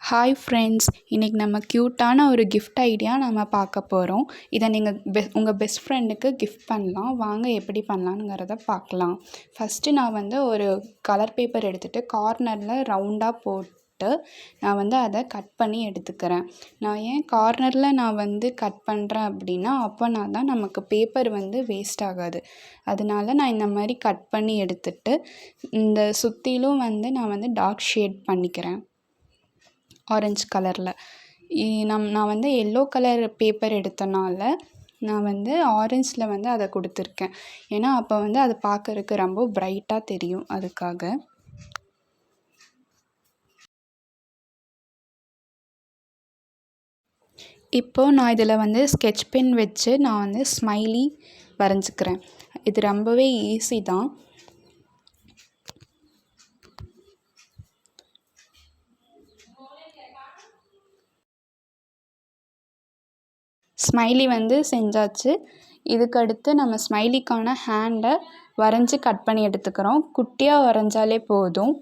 Hi friends, இன்றைக்கி நம்ம க்யூட்டான ஒரு கிஃப்ட் ஐடியா நம்ம பார்க்க போகிறோம். இதை நீங்கள் உங்கள் பெஸ்ட் ஃப்ரெண்டுக்கு கிஃப்ட் பண்ணலாம். வாங்க எப்படி பண்ணலாங்கிறத பார்க்கலாம். ஃபஸ்ட்டு நான் ஒரு கலர் பேப்பர் எடுத்துகிட்டு கார்னரில் ரவுண்டாக போட்டு நான் அதை கட் பண்ணி எடுத்துக்கிறேன். நான் ஏன் கார்னரில் நான் கட் பண்ணுறேன் அப்படின்னா, அப்போனா தான் நமக்கு பேப்பர் வேஸ்ட் ஆகாது. அதனால நான் இந்த மாதிரி கட் பண்ணி எடுத்துகிட்டு இந்த சுற்றிலும் நான் டார்க் ஷேட் பண்ணிக்கிறேன் ஆரஞ்சு கலரில். நான் எல்லோ கலர் பேப்பர் எடுத்தனால நான் ஆரஞ்சில் அதை கொடுத்துருக்கேன். ஏன்னா அப்போ அது பார்க்கறதுக்கு ரொம்ப பிரைட்டாக தெரியும். அதுக்காக இப்போது நான் இதில் ஸ்கெட்ச் பென் வச்சு நான் ஸ்மைலி வரைஞ்சிக்கிறேன். இது ரொம்பவே ஈஸி தான். ஸ்மைலி செஞ்சாச்சு. இதுக்கடுத்து நம்ம ஸ்மைலிக்கான ஹேண்டை வரைஞ்சி கட் பண்ணி எடுத்துக்கிறோம். குட்டியாக வரைஞ்சாலே போதும்.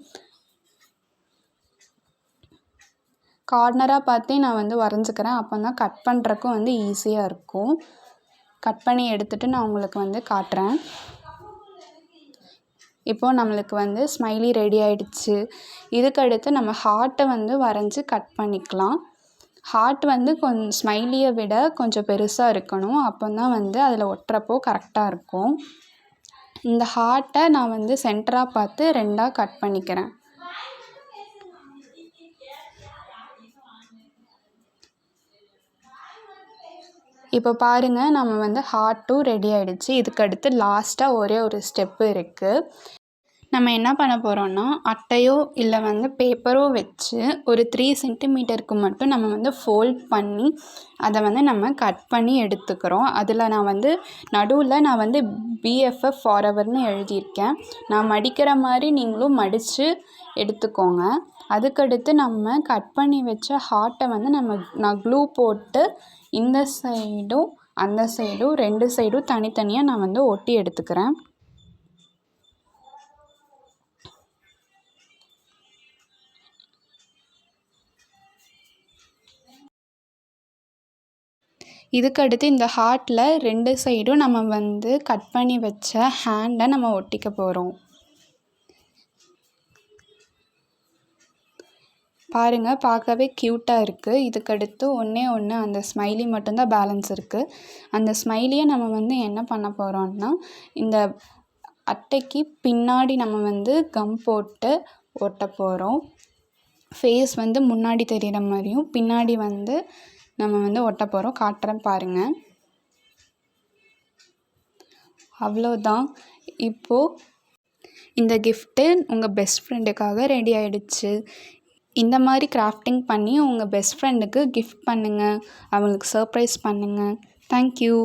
கார்னராக பார்த்தே நான் வரைஞ்சிக்கிறேன். அப்போ தான் கட் பண்ணுறக்கும் ஈஸியாக இருக்கும். கட் பண்ணி எடுத்துகிட்டு நான் உங்களுக்கு காட்டுறேன். இப்போது நம்மளுக்கு ஸ்மைலி ரெடி ஆகிடுச்சு. இதுக்கடுத்து நம்ம ஹார்ட்டை வரைஞ்சி கட் பண்ணிக்கலாம். ஹார்ட் கொஞ்சம் ஸ்மைலியை விட கொஞ்சம் பெருசாக இருக்கணும். அப்போ தான் அதில் ஒட்டுறப்போ கரெக்டாக இருக்கும். இந்த ஹார்ட்டை நான் சென்டராக பார்த்து ரெண்டாக கட் பண்ணிக்கிறேன். இப்போ பாருங்கள், நம்ம ஹார்ட்டும் ரெடி ஆகிடுச்சு. இதுக்கடுத்து லாஸ்ட்டாக ஒரே ஒரு ஸ்டெப்பு இருக்குது. நம்ம என்ன பண்ண போகிறோன்னா, அட்டையோ இல்லை பேப்பரோ வச்சு ஒரு 3 சென்டிமீட்டருக்கு மட்டும் நம்ம ஃபோல்ட் பண்ணி அதை நம்ம கட் பண்ணி எடுத்துக்கிறோம். அதில் நான் நடுவில் நான் BFF ஃபாரெவர்னு எழுதியிருக்கேன். நான் மடிக்கிற மாதிரி நீங்களும் மடித்து எடுத்துக்கோங்க. அதுக்கடுத்து நம்ம கட் பண்ணி வச்ச ஹார்ட்டை நான் க்ளூ போட்டு இந்த சைடும் அந்த சைடும் 2 சைடும் தனித்தனியாக நான் ஒட்டி எடுத்துக்கிறேன். இதுக்கடுத்து இந்த ஹார்ட்டில் 2 சைடும் நம்ம கட் பண்ணி வச்ச ஹேண்டை நம்ம ஒட்டிக்க போகிறோம். பாருங்கள், பார்க்கவே க்யூட்டாக இருக்குது. இதுக்கடுத்து ஒன்றே அந்த ஸ்மைலி மட்டும்தான் பேலன்ஸ் இருக்குது. அந்த ஸ்மைலியை நம்ம என்ன பண்ண போகிறோம்னா, இந்த அட்டைக்கு பின்னாடி நம்ம கம் போட்டு ஒட்ட போகிறோம். ஃபேஸ் முன்னாடி தெரிகிற மாதிரியும் பின்னாடி நம்ம ஒட்ட போகிறோம். காட்டுறேன் பாருங்கள். அவ்வளோதான். இப்போது இந்த கிஃப்ட்டு உங்கள் பெஸ்ட் ஃப்ரெண்டுக்காக ரெடி ஆகிடுச்சு. இந்த மாதிரி கிராஃப்டிங் பண்ணி உங்கள் பெஸ்ட் ஃப்ரெண்டுக்கு கிஃப்ட் பண்ணுங்கள். அவங்களுக்கு சர்ப்ரைஸ் பண்ணுங்கள். தேங்க்யூ.